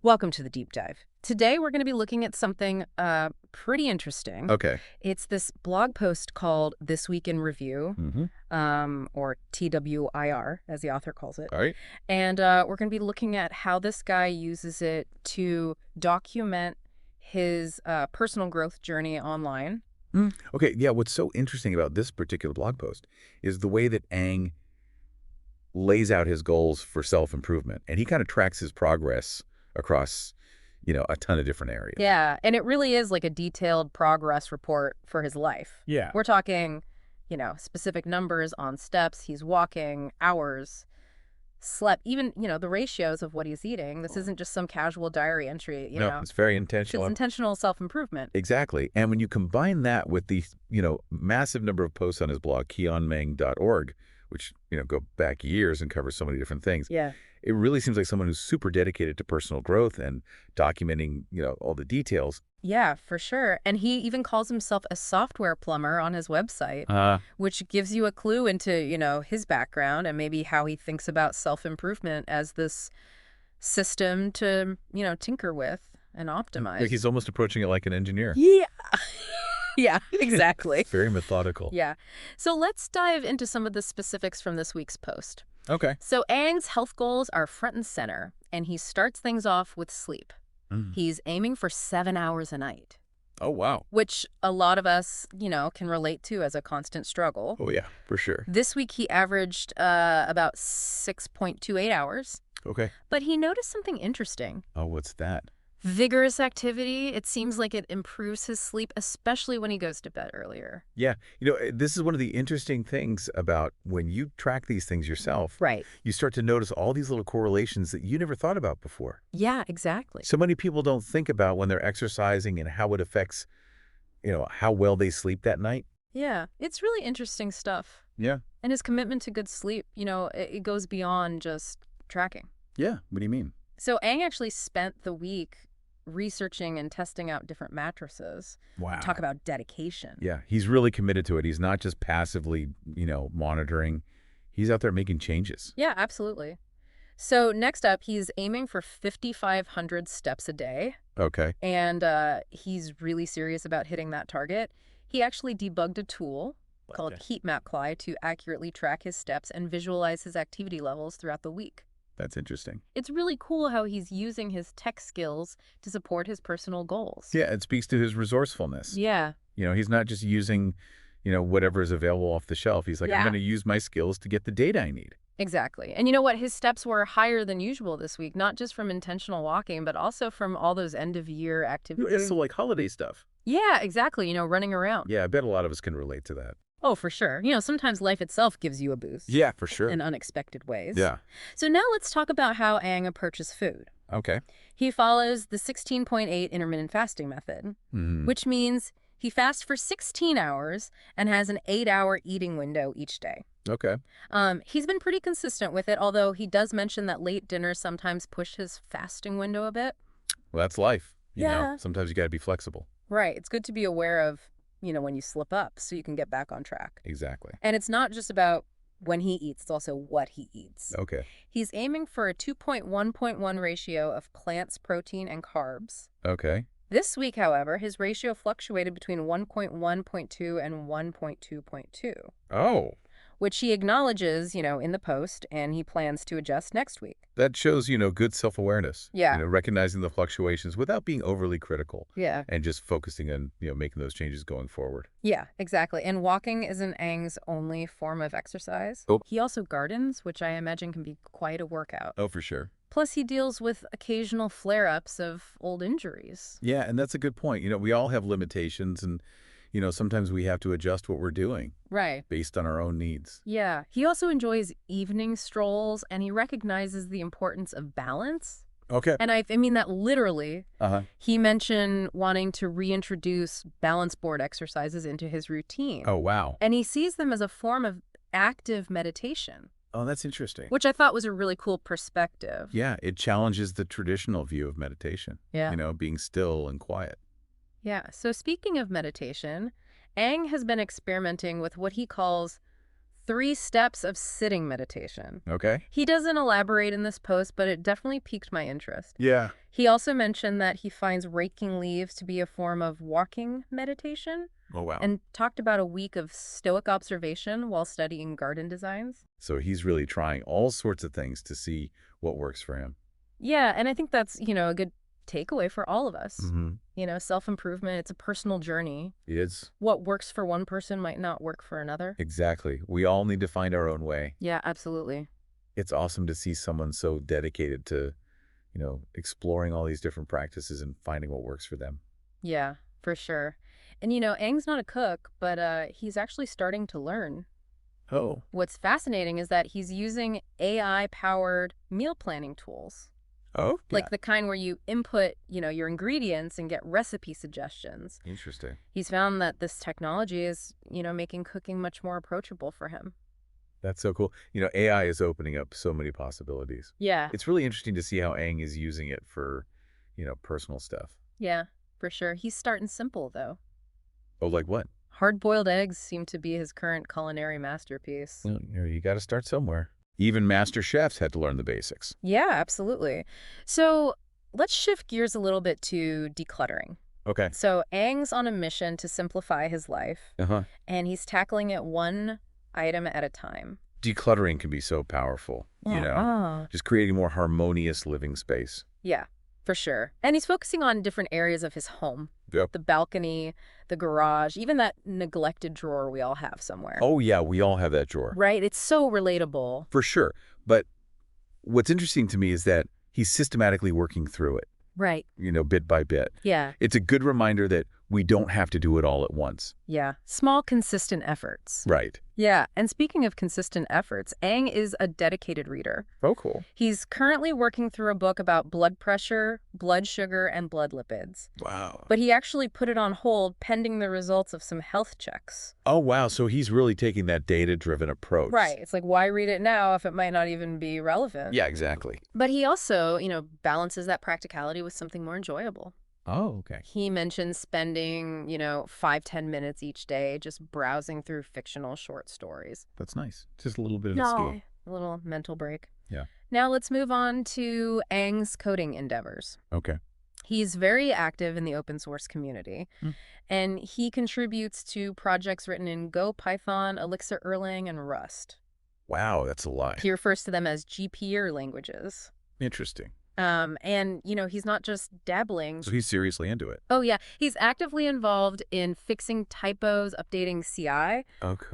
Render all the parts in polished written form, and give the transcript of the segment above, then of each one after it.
Welcome to the deep dive. Today we're going to be looking at something pretty interesting. Okay. It's this blog post called This Week in Review, Mm-hmm. or TWIR, as the author calls it. All right. And we're going to be looking at how this guy uses it to document his personal growth journey online. Okay. Yeah. What's so interesting about this particular blog post is the way that Aang lays out his goals for self-improvement, and he kind of tracks his progress across, a ton of different areas. Yeah, and it really is like a detailed progress report for his life. Yeah. We're talking, specific numbers on steps he's walking, hours, slept, even, the ratios of what he's eating. This isn't just some casual diary entry, No, it's very It's intentional. intentional self-improvement. Exactly. And when you combine that with the, massive number of posts on his blog, keonmeng.org, which, go back years and cover so many different things, Yeah. it really seems like someone who's super dedicated to personal growth and documenting, all the details. Yeah, for sure. And he even calls himself a software plumber on his website, which gives you a clue into, his background and maybe how he thinks about self-improvement as this system to, tinker with and optimize. Like he's almost approaching it like an engineer. Yeah. Yeah, exactly. Very methodical. Yeah. So let's dive into some of the specifics from this week's post. Okay. So Aang's health goals are front and center, and he starts things off with sleep. Mm. He's aiming for 7 hours a night, Oh, wow. which a lot of us, can relate to as a constant struggle. Oh, yeah, for sure. This week he averaged about 6.28 hours, Okay. but he noticed something interesting. Oh, what's that? Vigorous activity, it seems like it improves his sleep, especially when he goes to bed earlier. Yeah. This is one of the interesting things about when you track these things yourself. Right. You start to notice all these little correlations that you never thought about before. Yeah, exactly. So many people don't think about when they're exercising and how it affects, how well they sleep that night. Yeah, it's really interesting stuff. Yeah. And his commitment to good sleep, it goes beyond just tracking. Yeah. What do you mean? So Aang actually spent the week researching and testing out different mattresses. Wow. Talk about dedication. Yeah. He's really committed to it. He's not just passively, monitoring. He's out there making changes. Yeah, absolutely. So next up, he's aiming for 5,500 steps a day. Okay. And he's really serious about hitting that target. He actually debugged a tool called HeatMapCly to accurately track his steps and visualize his activity levels throughout the week. That's interesting. It's really cool how he's using his tech skills to support his personal goals. Yeah, it speaks to his resourcefulness. Yeah. He's not just using, whatever is available off the shelf. He's like, I'm going to use my skills to get the data I need. Exactly. And you know what? His steps were higher than usual this week, not just from intentional walking, but also from all those end-of-year activities. So like holiday stuff. Yeah, exactly. Running around. Yeah, I bet a lot of us can relate to that. Oh, for sure. Sometimes life itself gives you a boost. Yeah, for sure. In unexpected ways. Yeah. So now let's talk about how Aang approaches food. Okay. He follows the 16.8 intermittent fasting method, which means he fasts for 16 hours and has an 8-hour eating window each day. Okay. He's been pretty consistent with it, although he does mention that late dinners sometimes push his fasting window a bit. Well, that's life. You Yeah. know? Sometimes you got to be flexible. Right. It's good to be aware of, when you slip up so you can get back on track. Exactly. And it's not just about when he eats, it's also what he eats. Okay. He's aiming for a 2.1.1 ratio of plants, protein, and carbs. Okay. This week, however, his ratio fluctuated between 1.1.2 and 1.2.2, Oh, which he acknowledges, in the post, and he plans to adjust next week. that shows, good self-awareness. Yeah. Recognizing the fluctuations without being overly critical Yeah. and just focusing on, making those changes going forward. Yeah, exactly. And walking isn't Aang's only form of exercise. Oh. He also gardens, which I imagine can be quite a workout. Oh, for sure. Plus, he deals with occasional flare-ups of old injuries. Yeah, and that's a good point. We all have limitations and, sometimes we have to adjust what we're doing Right. based on our own needs. Yeah. He also enjoys evening strolls, and he recognizes the importance of balance. Okay. And I mean that literally. Uh-huh. He mentioned wanting to reintroduce balance board exercises into his routine. Oh, wow. And he sees them as a form of active meditation, Oh, that's interesting. which I thought was a really cool perspective. Yeah, it challenges the traditional view of meditation. Yeah. Being still and quiet. Yeah. So speaking of meditation, Aang has been experimenting with what he calls 3 steps of sitting meditation. Okay. He doesn't elaborate in this post, but it definitely piqued my interest. Yeah. He also mentioned that he finds raking leaves to be a form of walking meditation. Oh, wow. And talked about a week of stoic observation while studying garden designs. So he's really trying all sorts of things to see what works for him. Yeah, and I think that's, a good takeaway for all of us. Mm-hmm. Self-improvement, it's a personal journey. It is. What works for one person might not work for another. Exactly. We all need to find our own way. Yeah, absolutely. It's awesome to see someone so dedicated to, exploring all these different practices and finding what works for them. Yeah, for sure. And, Aang's not a cook, but he's actually starting to learn. Oh. What's fascinating is that he's using AI-powered meal planning tools. Oh? Like the kind where you input, your ingredients and get recipe suggestions. Interesting. He's found that this technology is, making cooking much more approachable for him. That's so cool. AI is opening up so many possibilities. Yeah. It's really interesting to see how Aang is using it for, personal stuff. Yeah, for sure. He's starting simple, though. Oh, like what? Hard-boiled eggs seem to be his current culinary masterpiece. Well, you got to start somewhere. Even master chefs had to learn the basics. Yeah, absolutely. So let's shift gears a little bit to decluttering. Okay. So Aang's on a mission to simplify his life, and he's tackling it one item at a time. Decluttering can be so powerful, just creating more harmonious living space. Yeah, for sure. And he's focusing on different areas of his home. Yep. The balcony, the garage, even that neglected drawer we all have somewhere. Oh, yeah, we all have that drawer. Right? It's so relatable. For sure. But what's interesting to me is that he's systematically working through it. Right. Bit by bit. Yeah. It's a good reminder that we don't have to do it all at once. Yeah. Small, consistent efforts. Right. Yeah. And speaking of consistent efforts, Aang is a dedicated reader. Oh, cool. He's currently working through a book about blood pressure, blood sugar, and blood lipids. Wow. But he actually put it on hold pending the results of some health checks. Oh, wow. So he's really taking that data-driven approach. Right. It's like, why read it now if it might not even be relevant? Yeah, exactly. But he also, balances that practicality with something more enjoyable. Oh, okay. He mentions spending, 5-10 minutes each day just browsing through fictional short stories. That's nice. Just a little bit of escape. A little mental break. Yeah. Now let's move on to Aang's coding endeavors. Okay. He's very active in the open source community, and he contributes to projects written in Go, Python, Elixir, Erlang, and Rust. Wow, that's a lot. He refers to them as GPR languages. Interesting. And, he's not just dabbling. So he's seriously into it. Oh, yeah. He's actively involved in fixing typos, updating CI,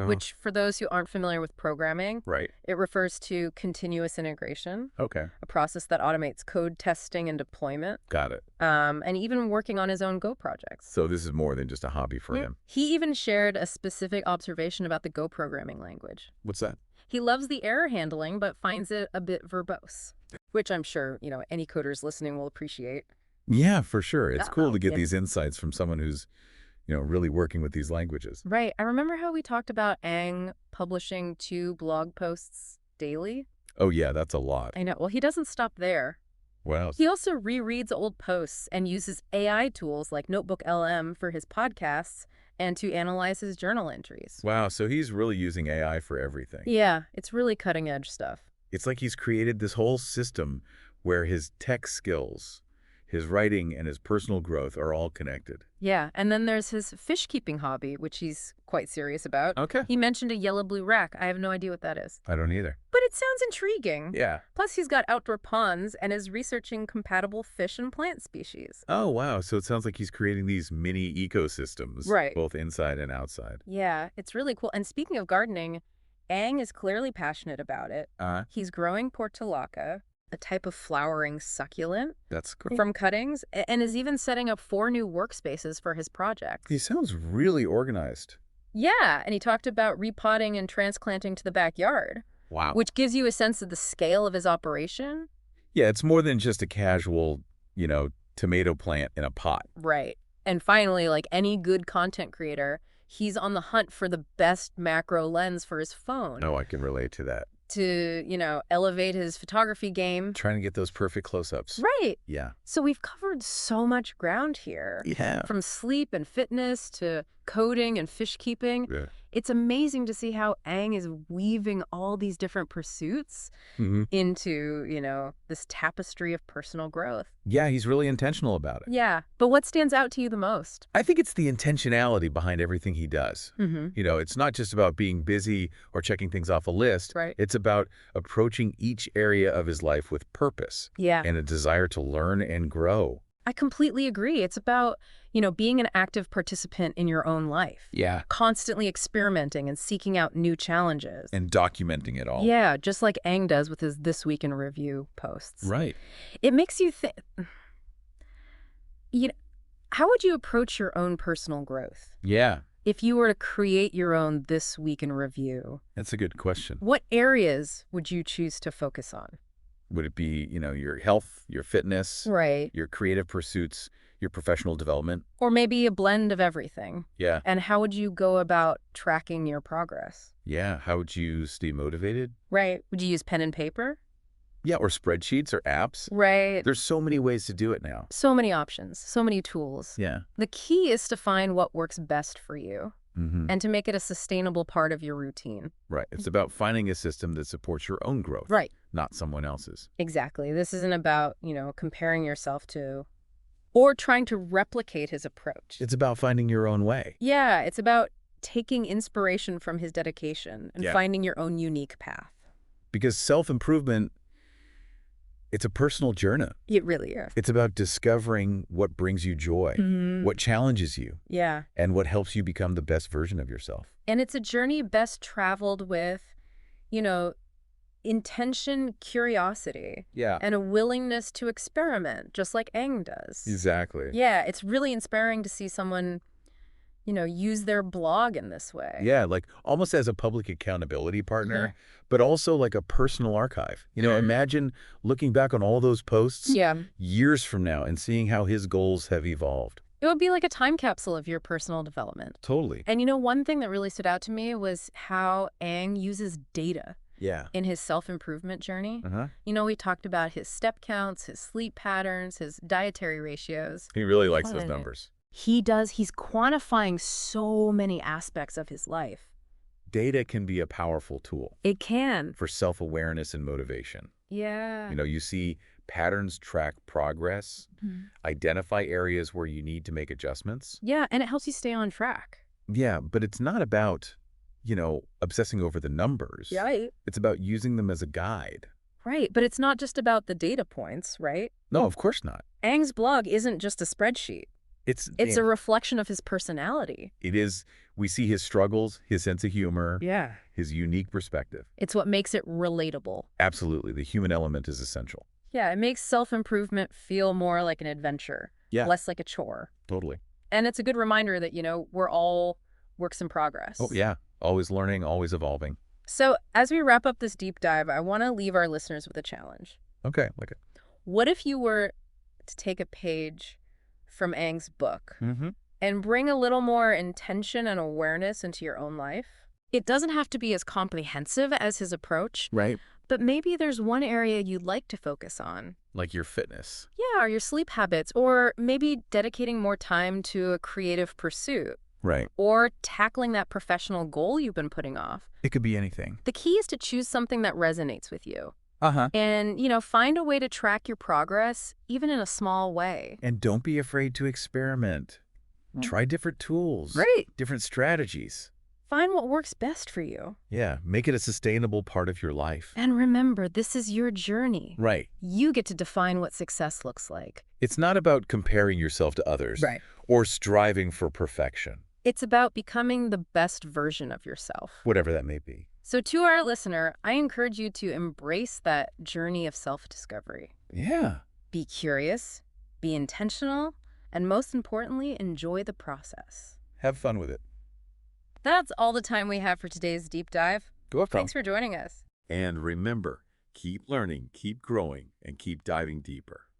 which, for those who aren't familiar with programming, right, it refers to continuous integration. Okay. A process that automates code testing and deployment. Got it. And even working on his own Go projects. So this is more than just a hobby for him. He even shared a specific observation about the Go programming language. What's that? He loves the error handling, but finds it a bit verbose, which I'm sure, any coders listening will appreciate. Yeah, for sure. It's cool to get these insights from someone who's, really working with these languages. Right. I remember how we talked about Aang publishing 2 blog posts daily. Oh, yeah, that's a lot. I know. Well, he doesn't stop there. Wow. He also rereads old posts and uses AI tools like Notebook LM for his podcasts and to analyze his journal entries. Wow, so he's really using AI for everything. Yeah, it's really cutting-edge stuff. It's like he's created this whole system where his tech skills, his writing, and his personal growth are all connected. Yeah, and then there's his fish-keeping hobby, which he's quite serious about. Okay. He mentioned a yellow-blue rack. I have no idea what that is. I don't either. But it sounds intriguing. Yeah. Plus, he's got outdoor ponds and is researching compatible fish and plant species. Oh, wow. So it sounds like he's creating these mini ecosystems, right, both inside and outside. Yeah, it's really cool. And speaking of gardening, Aang is clearly passionate about it. He's growing portulaca, a type of flowering succulent. That's cool. From cuttings, and is even setting up 4 new workspaces for his projects. He sounds really organized. Yeah, and he talked about repotting and transplanting to the backyard. Wow. Which gives you a sense of the scale of his operation. Yeah, it's more than just a casual, tomato plant in a pot. Right. And finally, like any good content creator, he's on the hunt for the best macro lens for his phone. Oh, I can relate to that. To, elevate his photography game. Trying to get those perfect close-ups. Right. Yeah. So we've covered so much ground here. Yeah. From sleep and fitness to coding and fish keeping. Yeah. It's amazing to see how Aang is weaving all these different pursuits into, this tapestry of personal growth. Yeah, he's really intentional about it. Yeah. But what stands out to you the most? I think it's the intentionality behind everything he does. It's not just about being busy or checking things off a list. Right. It's about approaching each area of his life with purpose and a desire to learn and grow. I completely agree. It's about, being an active participant in your own life. Yeah. Constantly experimenting and seeking out new challenges. And documenting it all. Yeah, just like Aang does with his This Week in Review posts. Right. It makes you think, how would you approach your own personal growth? Yeah. If you were to create your own This Week in Review, That's a good question. what areas would you choose to focus on? Would it be, your health, your fitness, Right. your creative pursuits, your professional development? Or maybe a blend of everything. Yeah. And how would you go about tracking your progress? Yeah. How would you stay motivated? Right. Would you use pen and paper? Yeah, or spreadsheets or apps. Right. There's so many ways to do it now. So many options, so many tools. Yeah. The key is to find what works best for you and to make it a sustainable part of your routine. Right. It's about finding a system that supports your own growth. Right. Not someone else's. Exactly. This isn't about, comparing yourself to or trying to replicate his approach. It's about finding your own way. Yeah, it's about taking inspiration from his dedication and finding your own unique path. Because self-improvement, it's a personal journey. It really is. It's about discovering what brings you joy, what challenges you, and what helps you become the best version of yourself. And it's a journey best traveled with, intention, curiosity, and a willingness to experiment, just like Aang does. Exactly. Yeah, it's really inspiring to see someone, use their blog in this way. Yeah, like almost as a public accountability partner, but also like a personal archive. Imagine looking back on all those posts years from now and seeing how his goals have evolved. It would be like a time capsule of your personal development. Totally. And one thing that really stood out to me was how Aang uses data in his self-improvement journey. We talked about his step counts, his sleep patterns, his dietary ratios. He really likes those numbers. He does. He's quantifying so many aspects of his life. Data can be a powerful tool. It can. For self-awareness and motivation. Yeah. You see patterns track progress, identify areas where you need to make adjustments. Yeah, and it helps you stay on track. Yeah, but it's not about, obsessing over the numbers. Right. It's about using them as a guide. Right, but it's not just about the data points, right? No, of course not. Aang's blog isn't just a spreadsheet. It's a reflection of his personality. It is. We see his struggles, his sense of humor, his unique perspective. It's what makes it relatable. Absolutely. The human element is essential. Yeah, it makes self-improvement feel more like an adventure, less like a chore. Totally. And it's a good reminder that, we're all works in progress. Oh, yeah. Always learning, always evolving. So as we wrap up this deep dive, I want to leave our listeners with a challenge. Okay. Like it. What if you were to take a page from Aang's book and bring a little more intention and awareness into your own life? It doesn't have to be as comprehensive as his approach. Right. But maybe there's one area you'd like to focus on. Like your fitness. Yeah, or your sleep habits, or maybe dedicating more time to a creative pursuit. Right. Or tackling that professional goal you've been putting off. It could be anything. The key is to choose something that resonates with you. And, find a way to track your progress, even in a small way. And don't be afraid to experiment. Try different tools. Right. Different strategies. Find what works best for you. Yeah. Make it a sustainable part of your life. And remember, this is your journey. Right. You get to define what success looks like. It's not about comparing yourself to others. Right. Or striving for perfection. It's about becoming the best version of yourself. Whatever that may be. So to our listener, I encourage you to embrace that journey of self-discovery. Yeah. Be curious, be intentional, and most importantly, enjoy the process. Have fun with it. That's all the time we have for today's deep dive. Go up, Thanks for joining us. And remember, keep learning, keep growing, and keep diving deeper.